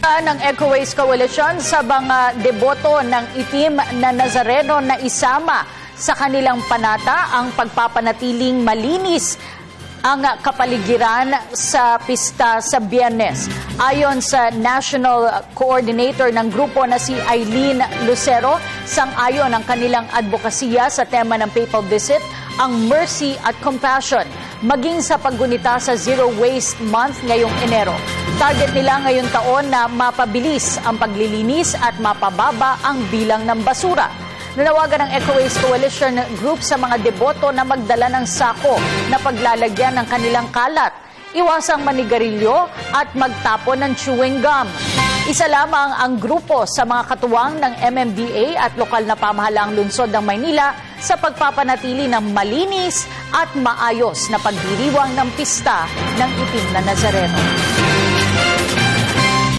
Ng Eco Waste Coalition sa mga deboto ng itim na Nazareno na isama sa kanilang panata ang pagpapanatiling malinis ang kapaligiran sa pista sa Biyernes. Ayon sa National Coordinator ng grupo na si Eileen Lucero, sang-ayon ang kanilang advokasya sa tema ng Papal Visit, ang mercy at compassion, maging sa paggunita sa Zero Waste Month ngayong Enero. Target nila ngayong taon na mapabilis ang paglilinis at mapababa ang bilang ng basura. Nanawagan ng Eco Waste Coalition Group sa mga deboto na magdala ng sako na paglalagyan ng kanilang kalat, iwasang manigarilyo at magtapon ng chewing gum. Isa lamang ang grupo sa mga katuwang ng MMDA at lokal na pamahalaang lungsod ng Maynila sa pagpapanatili ng malinis at maayos na pagdiriwang ng pista ng itim na Nazareno.